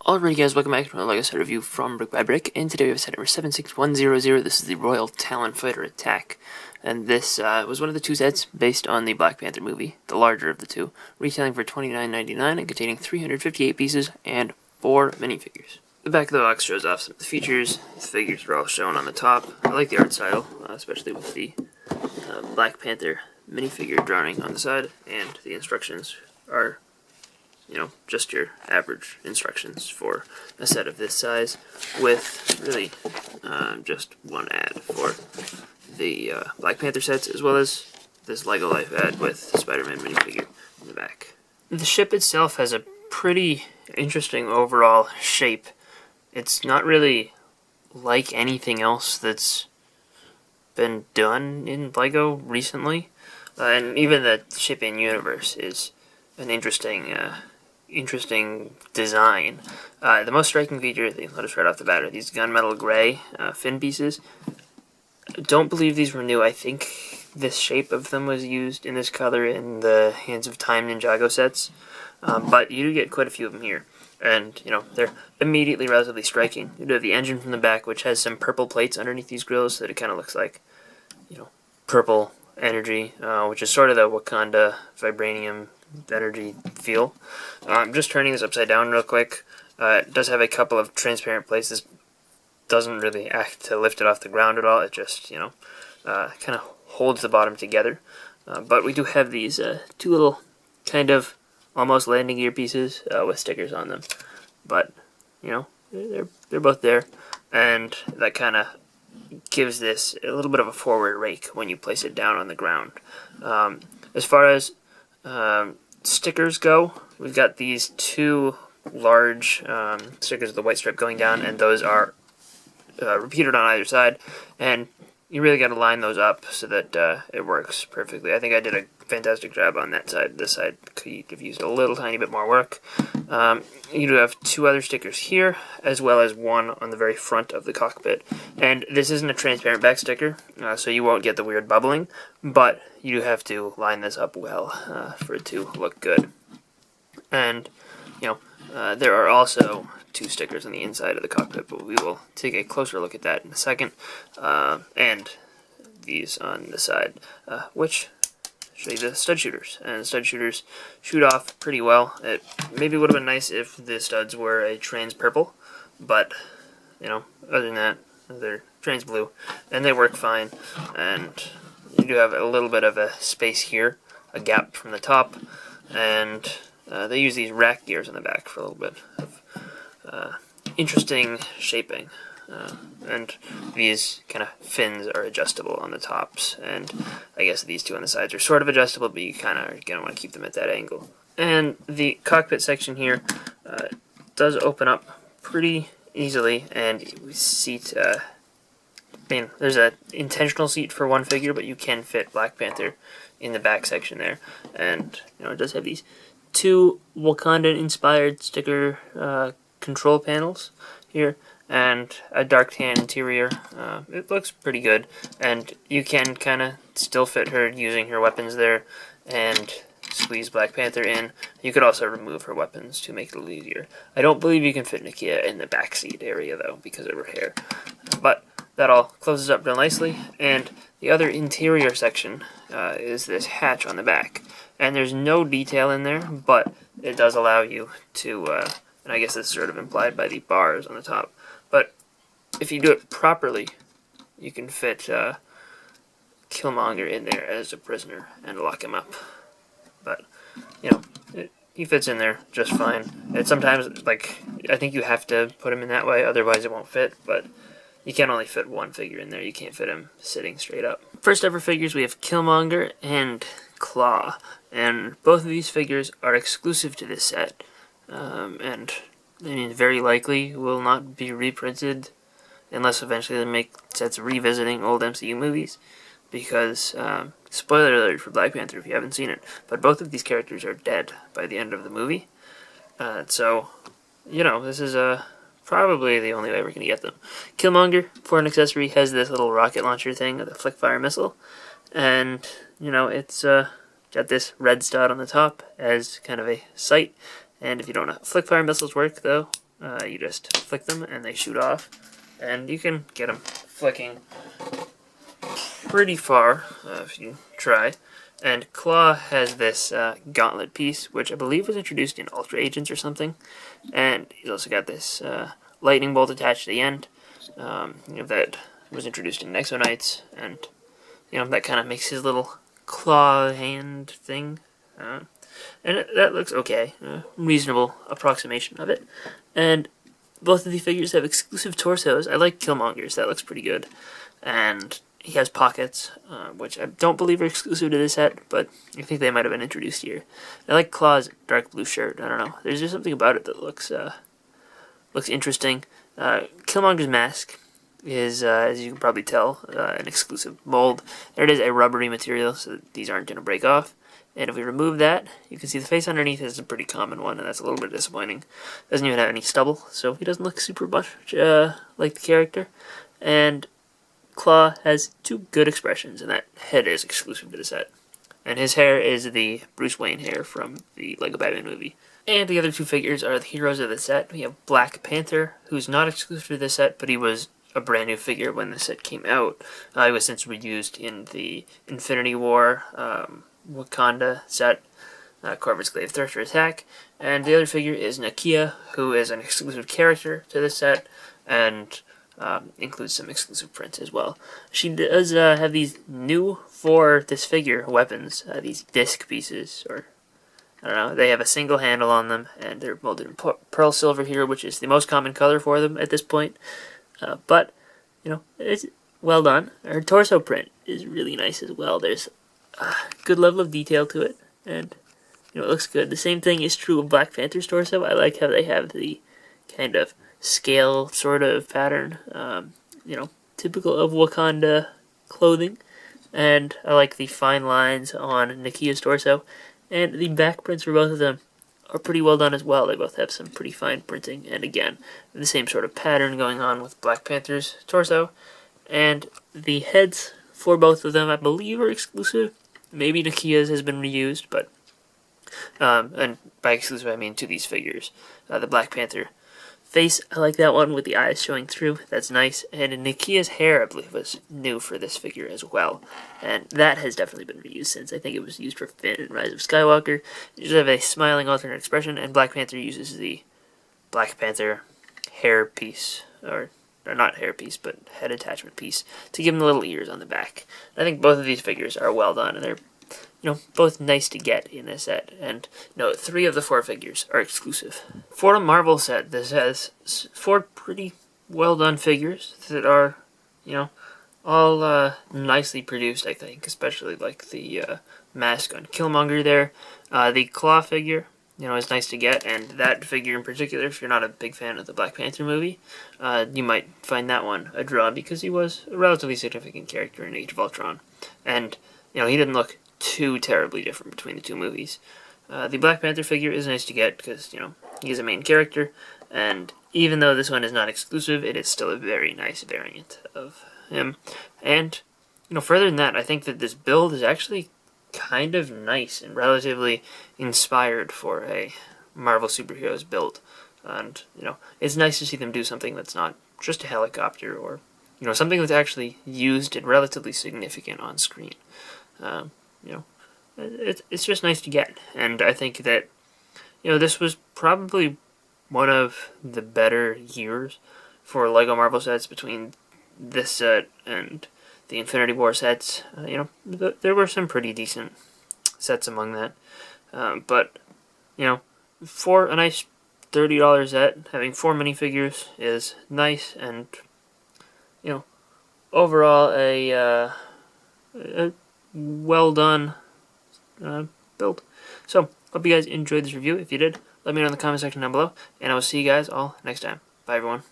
Alright guys, welcome back to another LEGO set review from BrickByBrick, and today we have set number 76100. This is the Royal Talon Fighter Attack, and this was one of the two sets based on the Black Panther movie, the larger of the two, retailing for $29.99 and containing 358 pieces and 4 minifigures. The back of the box shows off some of the features. The figures are all shown on the top. I like the art style, especially with the Black Panther minifigure drawing on the side, and the instructions are just your average instructions for a set of this size, with really just one ad for the Black Panther sets, as well as this LEGO Life ad with the Spider-Man minifigure in the back. The ship itself has a pretty interesting overall shape. It's not really like anything else that's been done in LEGO recently, and even the shipping universe is an interesting design. The most striking feature, let us right off the bat, are these gunmetal gray fin pieces. Don't believe these were new. I think this shape of them was used in this color in the Hands of Time Ninjago sets, but you do get quite a few of them here, and they're immediately relatively striking. You do have the engine from the back, which has some purple plates underneath these grills, so that it kind of looks like purple energy, which is sort of the Wakanda vibranium energy feel. I'm just turning this upside down real quick. It does have a couple of transparent places. Doesn't really act to lift it off the ground at all. It just kind of holds the bottom together. But we do have these two little kind of almost landing gear pieces with stickers on them. But they're both there, and that kind of gives this a little bit of a forward rake when you place it down on the ground. As far as stickers go, we've got these two large stickers with the white stripe going down, and those are repeated on either side, and you really got to line those up so that it works perfectly. I think I did a fantastic job on that side. This side could have used a little tiny bit more work. You do have two other stickers here, as well as one on the very front of the cockpit. And this isn't a transparent back sticker, so you won't get the weird bubbling, but you do have to line this up well for it to look good. And there are also two stickers on the inside of the cockpit, but we will take a closer look at that in a second. And these on the side, which show you the stud shooters, and the stud shooters shoot off pretty well. It maybe would have been nice if the studs were a trans purple, but other than that, they're trans blue, and they work fine. And you do have a little bit of a space here, a gap from the top, and they use these rack gears on the back for a little bit of interesting shaping. And these kind of fins are adjustable on the tops, and I guess these two on the sides are sort of adjustable, but you kind of going to want to keep them at that angle. And the cockpit section here does open up pretty easily, and we seat. There's an intentional seat for one figure, but you can fit Black Panther in the back section there, and it does have these two Wakandan-inspired sticker control panels here, and a dark tan interior. It looks pretty good, and you can kind of still fit her using her weapons there and squeeze Black Panther in. You could also remove her weapons to make it a little easier. I don't believe you can fit Nakia in the back seat area though, because of her hair, but that all closes up real nicely. And the other interior section is this hatch on the back, and there's no detail in there, but it does allow you to and I guess this is sort of implied by the bars on the top, but if you do it properly, you can fit Killmonger in there as a prisoner and lock him up. But he fits in there just fine. And sometimes, I think you have to put him in that way, otherwise it won't fit, but you can only fit one figure in there. You can't fit him sitting straight up. First ever figures, we have Killmonger and Claw, and both of these figures are exclusive to this set. And very likely will not be reprinted unless eventually they make sets revisiting old MCU movies, because spoiler alert for Black Panther if you haven't seen it, but both of these characters are dead by the end of the movie. So this is probably the only way we're going to get them. Killmonger, for an accessory, has this little rocket launcher thing with a flick fire missile, and it's got this red stud on the top as kind of a sight. And if you don't know how flick fire missiles work, though, You just flick them and they shoot off, and you can get them flicking pretty far if you try. And Claw has this gauntlet piece, which I believe was introduced in Ultra Agents or something, and he's also got this lightning bolt attached to the end that was introduced in Nexo Knights, and that kind of makes his little claw hand thing. And that looks okay, reasonable approximation of it. And both of the figures have exclusive torsos. I like Killmonger's, that looks pretty good. And he has pockets, which I don't believe are exclusive to this set, but I think they might have been introduced here. I like Claw's dark blue shirt. I don't know. There's just something about it that looks interesting. Killmonger's mask is, as you can probably tell, an exclusive mold. There it is, a rubbery material, so that these aren't going to break off. And if we remove that, you can see the face underneath is a pretty common one, and that's a little bit disappointing. Doesn't even have any stubble, so he doesn't look super much like the character. And Claw has two good expressions, and that head is exclusive to the set. And his hair is the Bruce Wayne hair from the Lego Batman movie. And the other two figures are the heroes of the set. We have Black Panther, who's not exclusive to the set, but he was a brand new figure when the set came out. He was since reused in the Infinity War Wakanda set, Corvus Glaive Thresher Attack. And the other figure is Nakia, who is an exclusive character to this set, and includes some exclusive prints as well. She does have these new, for this figure, weapons, these disc pieces, or I don't know, they have a single handle on them, and they're molded in pearl silver here, which is the most common color for them at this point. But, it's well done. Her torso print is really nice as well. There's a good level of detail to it, and it looks good. The same thing is true of Black Panther's torso. I like how they have the kind of scale sort of pattern, typical of Wakanda clothing. And I like the fine lines on Nakia's torso. And the back prints for both of them are pretty well done as well. They both have some pretty fine printing. And again, the same sort of pattern going on with Black Panther's torso. And the heads for both of them, I believe, are exclusive. Maybe Nakia's has been reused, but and by exclusive I mean to these figures. The Black Panther face, I like that one with the eyes showing through. That's nice. And Nakia's hair, I believe, was new for this figure as well. And that has definitely been reused since. I think it was used for Finn in Rise of Skywalker. You just have a smiling alternate expression, and Black Panther uses the Black Panther hair piece, or not hair piece, but head attachment piece, to give him the little ears on the back. I think both of these figures are well done, and they're both nice to get in a set. And 3 of the 4 figures are exclusive. For a Marvel set, this has 4 pretty well done figures that are, all nicely produced, I think, especially like the mask on Killmonger there. The Claw figure, is nice to get, and that figure in particular, if you're not a big fan of the Black Panther movie, you might find that one a draw, because he was a relatively significant character in Age of Ultron. And, he didn't look too terribly different between the two movies. The Black Panther figure is nice to get because, he is a main character, and even though this one is not exclusive, it is still a very nice variant of him. And, further than that, I think that this build is actually kind of nice and relatively inspired for a Marvel superheroes build. And, it's nice to see them do something that's not just a helicopter, or, something that's actually used and relatively significant on screen. It's just nice to get, and I think that this was probably one of the better years for Lego Marvel sets between this set and the Infinity War sets. There were some pretty decent sets among that, but for a nice $30 set, having 4 minifigures is nice, and overall a well done build. So, hope you guys enjoyed this review. If you did, let me know in the comment section down below, and I will see you guys all next time. Bye, everyone.